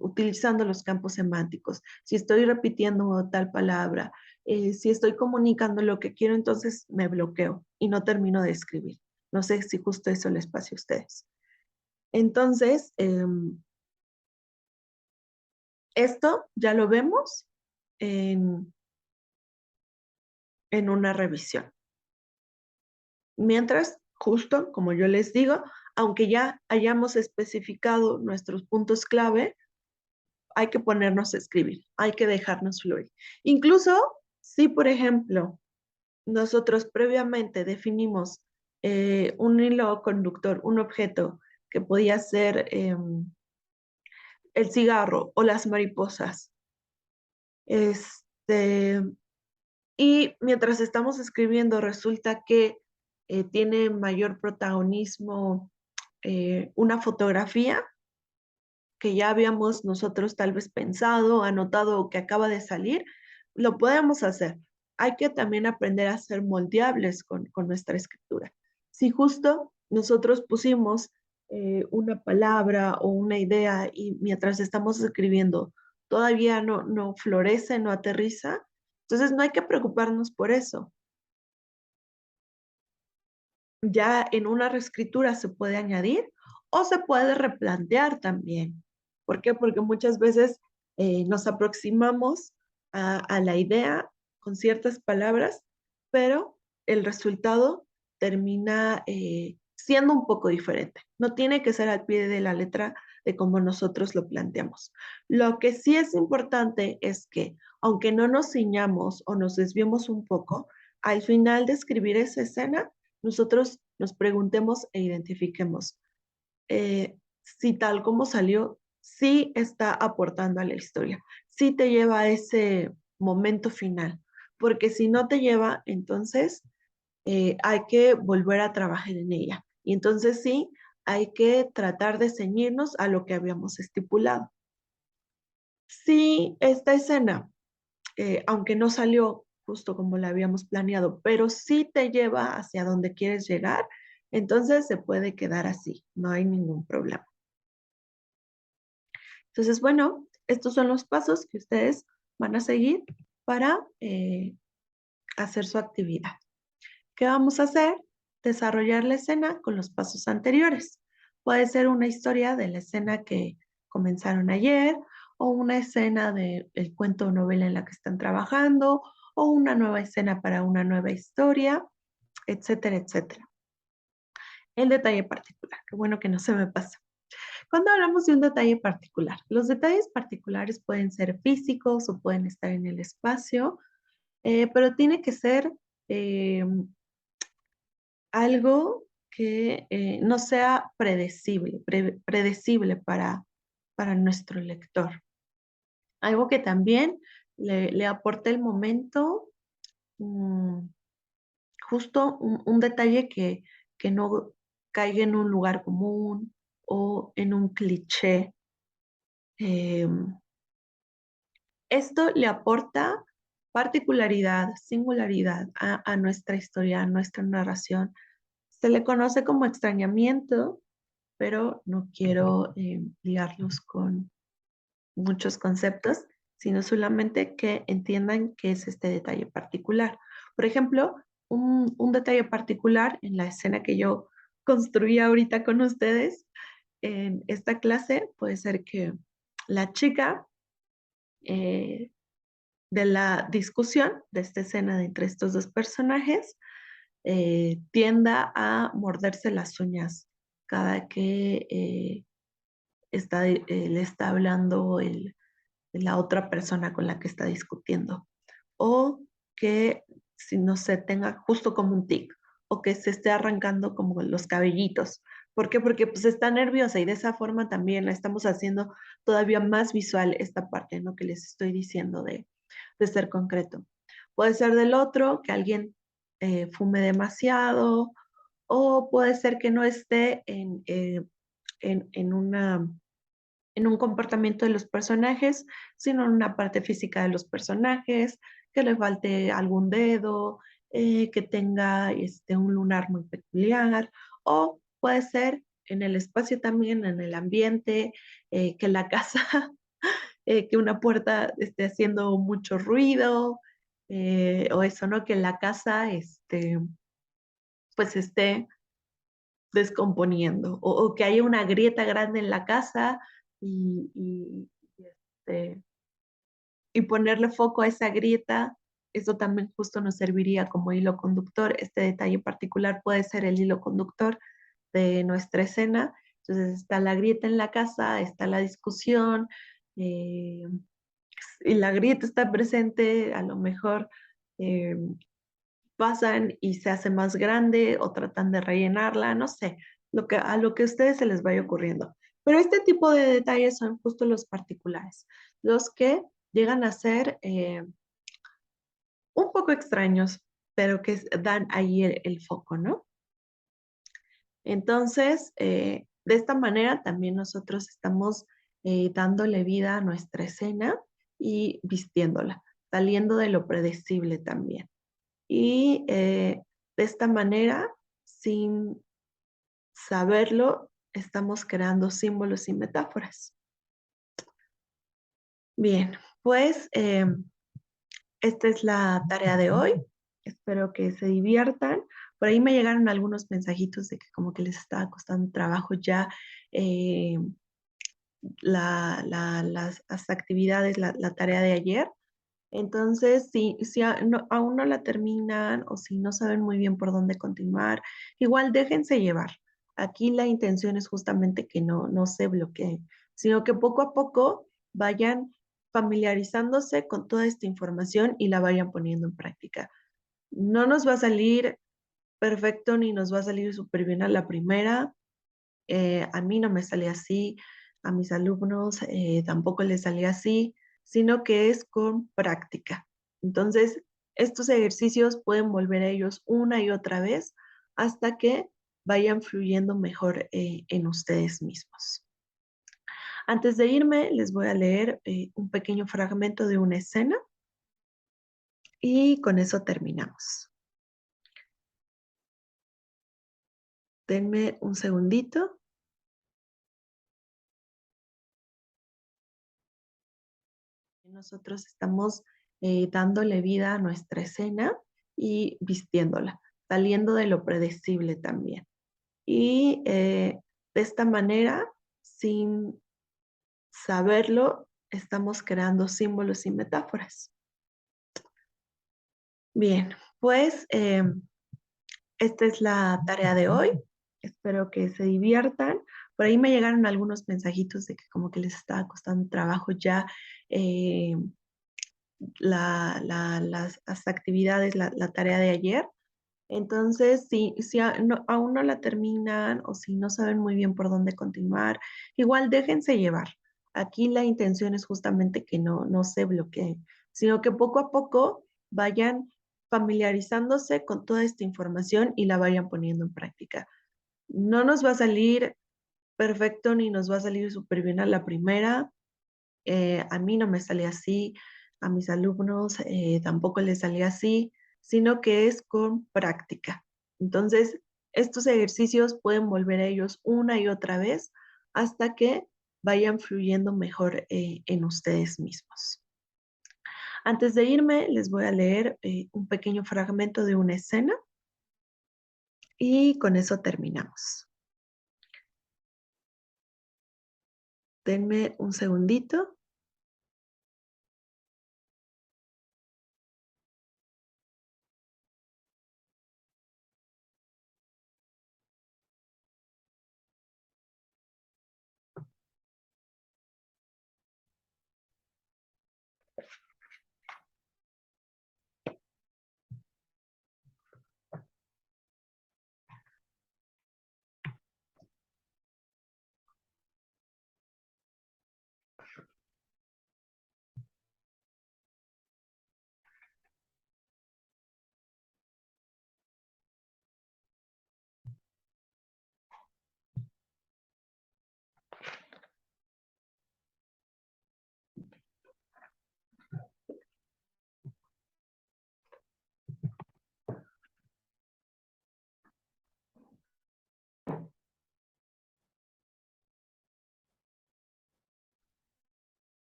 utilizando los campos semánticos, si estoy repitiendo tal palabra, si estoy comunicando lo que quiero, entonces me bloqueo y no termino de escribir. No sé si justo eso les pase a ustedes. Entonces, esto ya lo vemos en, en una revisión. Mientras, justo como yo les digo, aunque ya hayamos especificado nuestros puntos clave, hay que ponernos a escribir, hay que dejarnos fluir. Incluso si, por ejemplo, nosotros previamente definimos un hilo conductor, un objeto que podía ser el cigarro o las mariposas. Este, y mientras estamos escribiendo, resulta que tiene mayor protagonismo una fotografía que ya habíamos nosotros tal vez pensado, anotado o que acaba de salir, lo podemos hacer. Hay que también aprender a ser moldeables con nuestra escritura. Si justo nosotros pusimos una palabra o una idea y mientras estamos escribiendo todavía no florece, no aterriza, entonces no hay que preocuparnos por eso. Ya en una reescritura se puede añadir o se puede replantear también. ¿Por qué? Porque muchas veces nos aproximamos a la idea con ciertas palabras, pero el resultado termina siendo un poco diferente. No tiene que ser al pie de la letra de como nosotros lo planteamos. Lo que sí es importante es que, aunque no nos ciñamos o nos desviemos un poco, al final de escribir esa escena, nosotros nos preguntemos e identifiquemos si tal como salió, sí está aportando a la historia, sí te lleva a ese momento final, porque si no te lleva, entonces hay que volver a trabajar en ella. Y entonces sí, hay que tratar de ceñirnos a lo que habíamos estipulado. Si esta escena aunque no salió justo como la habíamos planeado, pero sí te lleva hacia donde quieres llegar, entonces se puede quedar así, no hay ningún problema. Entonces, bueno, estos son los pasos que ustedes van a seguir para hacer su actividad. ¿Qué vamos a hacer? Desarrollar la escena con los pasos anteriores. Puede ser una historia de la escena que comenzaron ayer, o una escena del cuento o novela en la que están trabajando, o una nueva escena para una nueva historia, etcétera, etcétera. El detalle particular, qué bueno que no se me pasa. Cuando hablamos de un detalle particular, los detalles particulares pueden ser físicos o pueden estar en el espacio. pero tiene que ser algo que no sea predecible para nuestro lector. Algo que también le aporte el momento, mm, justo un detalle que no caiga en un lugar común o en un cliché. Em, Esto le aporta particularidad, singularidad a nuestra historia, a nuestra narración. Se le conoce como extrañamiento, pero no quiero liarlos con muchos conceptos, sino solamente que entiendan qué es este detalle particular. Por ejemplo, un detalle particular en la escena que yo construí ahorita con ustedes en esta clase puede ser que la chica eh, de la discusión de esta escena de entre estos dos personajes tienda a morderse las uñas cada que le está hablando la otra persona con la que está discutiendo. O que, si no se tenga justo como un tic, o que se esté arrancando como los cabellitos. ¿Por qué? Porque pues está nerviosa y de esa forma también la estamos haciendo todavía más visual esta parte, ¿no? Que les estoy diciendo de ser concreto. Puede ser del otro, que alguien fume demasiado, o puede ser que no esté en en un comportamiento de los personajes, sino en una parte física de los personajes, que le falte algún dedo, que tenga un lunar muy peculiar, o puede ser en el espacio también, en el ambiente, que la casa, que una puerta esté haciendo mucho ruido, o eso, ¿no? Que la casa, pues esté descomponiendo, o que haya una grieta grande en la casa este, y ponerle foco a esa grieta, eso también justo nos serviría como hilo conductor. Este detalle particular puede ser el hilo conductor de nuestra escena. Entonces está la grieta en la casa, está la discusión, eh, y la grieta está presente, a lo mejor eh, pasan y se hace más grande o tratan de rellenarla, no sé, a lo que a ustedes se les vaya ocurriendo. Pero este tipo de detalles son justo los particulares, los que llegan a ser un poco extraños, pero que dan ahí el foco, ¿no? Entonces, de esta manera también nosotros estamos dándole vida a nuestra escena y vistiéndola, saliendo de lo predecible también. Y de esta manera, sin saberlo, estamos creando símbolos y metáforas. Bien, pues esta es la tarea de hoy. Espero que se diviertan. Por ahí me llegaron algunos mensajitos de que como que les estaba costando trabajo ya eh, las actividades, la tarea de ayer. Entonces, si aún no la terminan o si no saben muy bien por dónde continuar, igual déjense llevar. Aquí la intención es justamente que no se bloqueen, sino que poco a poco vayan familiarizándose con toda esta información y la vayan poniendo en práctica. No nos va a salir perfecto ni nos va a salir súper bien a la primera. A mí no me salía así, a mis alumnos tampoco les salía así, sino que es con práctica. Entonces, estos ejercicios pueden volver a ellos una y otra vez hasta que vayan fluyendo mejor en ustedes mismos. Antes de irme, les voy a leer un pequeño fragmento de una escena y con eso terminamos. Denme un segundito. Nosotros estamos dándole vida a nuestra escena y vistiéndola, saliendo de lo predecible también. Y de esta manera, sin saberlo, estamos creando símbolos y metáforas. Bien, pues esta es la tarea de hoy. Espero que se diviertan. Por ahí me llegaron algunos mensajitos de que como que les estaba costando trabajo ya las actividades, la tarea de ayer. Entonces, si aún no la terminan o si no saben muy bien por dónde continuar, igual déjense llevar. Aquí la intención es justamente que no se bloqueen, sino que poco a poco vayan familiarizándose con toda esta información y la vayan poniendo en práctica. No nos va a salir perfecto ni nos va a salir súper bien a la primera. A mí no me salía así, a mis alumnos tampoco les salía así, sino que es con práctica. Entonces, estos ejercicios pueden volver a ellos una y otra vez hasta que vayan fluyendo mejor en ustedes mismos. Antes de irme, les voy a leer un pequeño fragmento de una escena y con eso terminamos. Denme un segundito.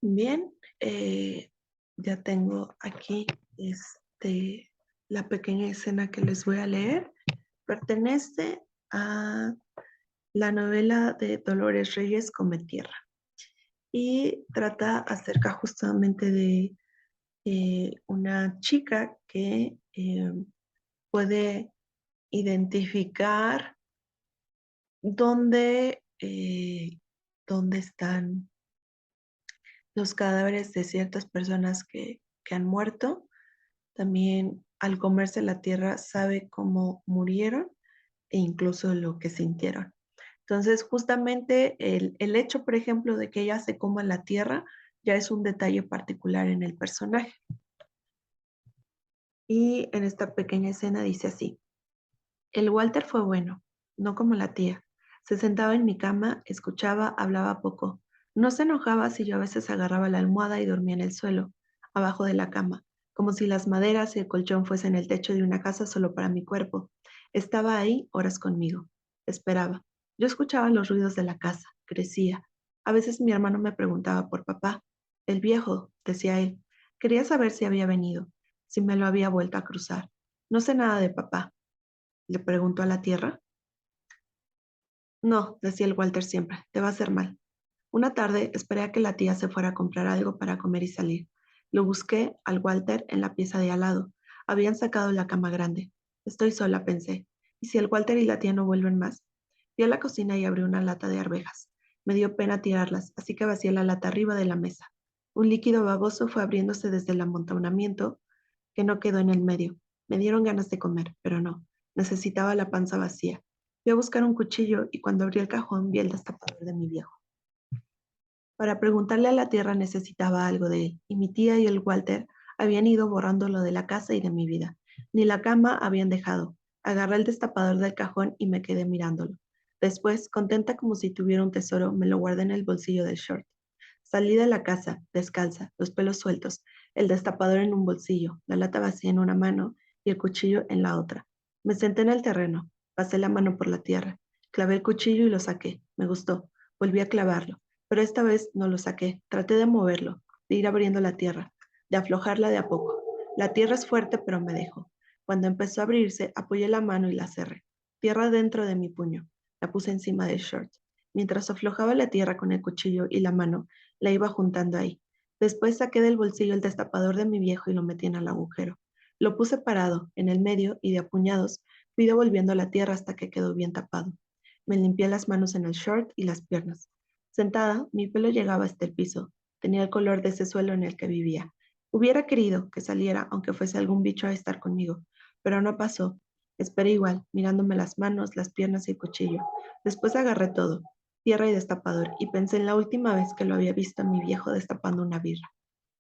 Bien, ya tengo aquí la pequeña escena que les voy a leer. Pertenece a la novela de Dolores Reyes, Come Tierra, y trata acerca justamente de una chica que puede identificar dónde están los cadáveres de ciertas personas que han muerto. También al comerse la tierra sabe cómo murieron e incluso lo que sintieron. Entonces, justamente el hecho, por ejemplo, de que ella se coma la tierra ya es un detalle particular en el personaje. Y en esta pequeña escena dice así: el Walter fue bueno, no como la tía. Se sentaba en mi cama, escuchaba, hablaba poco. No se enojaba si yo a veces agarraba la almohada y dormía en el suelo, abajo de la cama, como si las maderas y el colchón fuesen el techo de una casa solo para mi cuerpo. Estaba ahí horas conmigo. Esperaba. Yo escuchaba los ruidos de la casa, crecía. A veces mi hermano me preguntaba por papá. El viejo, decía él. Quería saber si había venido, si me lo había vuelto a cruzar. No sé nada de papá. Le preguntó a la tierra. No, decía el Walter siempre, te va a hacer mal. Una tarde esperé a que la tía se fuera a comprar algo para comer y salir. Lo busqué al Walter en la pieza de al lado. Habían sacado la cama grande. Estoy sola, pensé. ¿Y si el Walter y la tía no vuelven más? Fui a la cocina y abrí una lata de arvejas. Me dio pena tirarlas, así que vacié la lata arriba de la mesa. Un líquido baboso fue abriéndose desde el amontonamiento que no quedó en el medio. Me dieron ganas de comer, pero no. Necesitaba la panza vacía. Fui a buscar un cuchillo y cuando abrí el cajón vi el destapador de mi viejo. Para preguntarle a la tierra necesitaba algo de él, y mi tía y el Walter habían ido borrando lo de la casa y de mi vida. Ni la cama habían dejado. Agarré el destapador del cajón y me quedé mirándolo. Después, contenta como si tuviera un tesoro, me lo guardé en el bolsillo del short. Salí de la casa, descalza, los pelos sueltos, el destapador en un bolsillo, la lata vacía en una mano y el cuchillo en la otra. Me senté en el terreno, pasé la mano por la tierra, clavé el cuchillo y lo saqué. Me gustó. Volví a clavarlo, pero esta vez no lo saqué. Traté de moverlo, de ir abriendo la tierra, de aflojarla de a poco. La tierra es fuerte, pero me dejó. Cuando empezó a abrirse, apoyé la mano y la cerré. Tierra dentro de mi puño. La puse encima del short. Mientras aflojaba la tierra con el cuchillo y la mano, la iba juntando ahí. Después saqué del bolsillo el destapador de mi viejo y lo metí en el agujero. Lo puse parado, en el medio, y de a puñados fui devolviendo la tierra hasta que quedó bien tapado. Me limpié las manos en el short y las piernas. Sentada, mi pelo llegaba hasta el piso. Tenía el color de ese suelo en el que vivía. Hubiera querido que saliera, aunque fuese algún bicho a estar conmigo, pero no pasó. Esperé igual, mirándome las manos, las piernas y el cuchillo. Después agarré todo, tierra y destapador, y pensé en la última vez que lo había visto a mi viejo destapando una birra.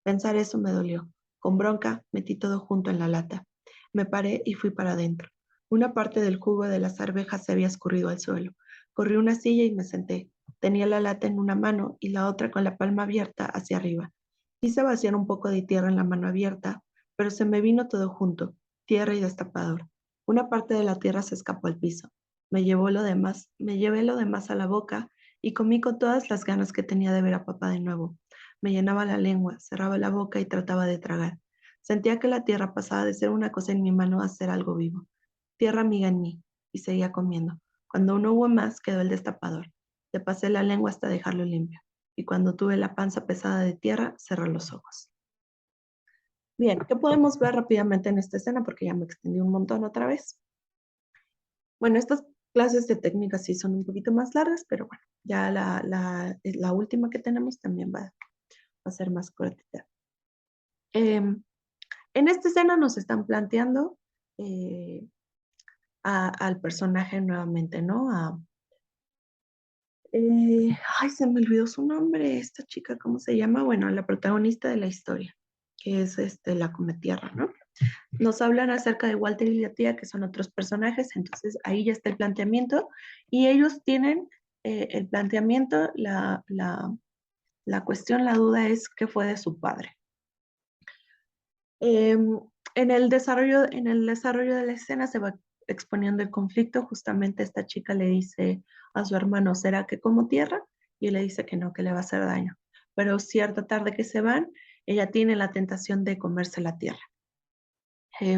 Pensar eso me dolió. Con bronca, metí todo junto en la lata. Me paré y fui para adentro. Una parte del jugo de las arvejas se había escurrido al suelo. Corrí una silla y me senté. Tenía la lata en una mano y la otra con la palma abierta hacia arriba. Quise vaciar un poco de tierra en la mano abierta, pero se me vino todo junto, tierra y destapador. Una parte de la tierra se escapó al piso. Me llevé lo demás a la boca y comí con todas las ganas que tenía de ver a papá de nuevo. Me llenaba la lengua, cerraba la boca y trataba de tragar. Sentía que la tierra pasaba de ser una cosa en mi mano a ser algo vivo. Tierra amiga en mí, y seguía comiendo. Cuando no hubo más, quedó el destapador. Le pasé la lengua hasta dejarlo limpio. Y cuando tuve la panza pesada de tierra, cerré los ojos. Bien, ¿qué podemos ver rápidamente en esta escena? Porque ya me extendí un montón otra vez. Bueno, estas clases de técnicas sí son un poquito más largas, pero bueno, ya la última que tenemos también va a ser más cortita. En esta escena nos están planteando al personaje nuevamente, ¿no? Ay, se me olvidó su nombre, esta chica, ¿cómo se llama? Bueno, la protagonista de la historia, que es la Cometierra, ¿no? Nos hablan acerca de Walter y la tía, que son otros personajes, entonces ahí ya está el planteamiento, y ellos tienen el planteamiento, la cuestión, la duda es qué fue de su padre. En el desarrollo de la escena se va exponiendo el conflicto. Justamente esta chica le dice a su hermano, ¿será que como tierra? Y él le dice que no, que le va a hacer daño. Pero cierta tarde que se van, ella tiene la tentación de comerse la tierra,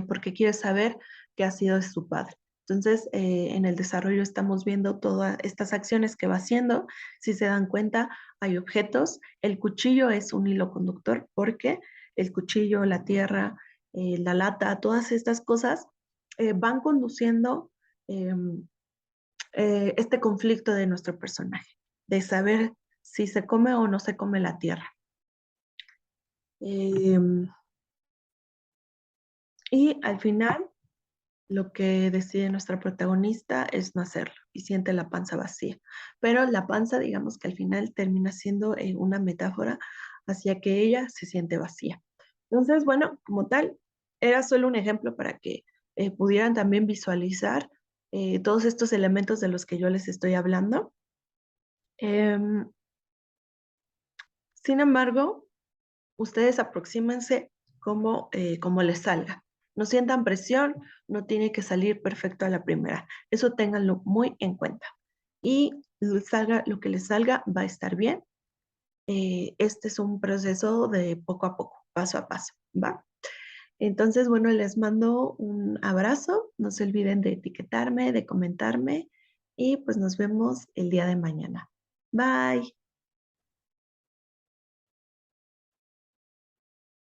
porque quiere saber qué ha sido de su padre. Entonces, en el desarrollo estamos viendo todas estas acciones que va haciendo. Si se dan cuenta, hay objetos. El cuchillo es un hilo conductor porque el cuchillo, la tierra, la lata, todas estas cosas van conduciendo eh, este conflicto de nuestro personaje, de saber si se come o no se come la tierra. Y al final, lo que decide nuestra protagonista es no hacerlo y siente la panza vacía. Pero la panza, digamos que al final termina siendo una metáfora hacia que ella se siente vacía. Entonces, bueno, como tal, era solo un ejemplo para que pudieran también visualizar todos estos elementos de los que yo les estoy hablando. Em, Sin embargo, ustedes aproxímense como les salga. No sientan presión, no tiene que salir perfecto a la primera. Eso ténganlo muy en cuenta. Y lo que les salga va a estar bien. Este es un proceso de poco a poco, paso a paso, ¿va? Entonces, bueno, les mando un abrazo. No se olviden de etiquetarme, de comentarme y pues nos vemos el día de mañana. Bye.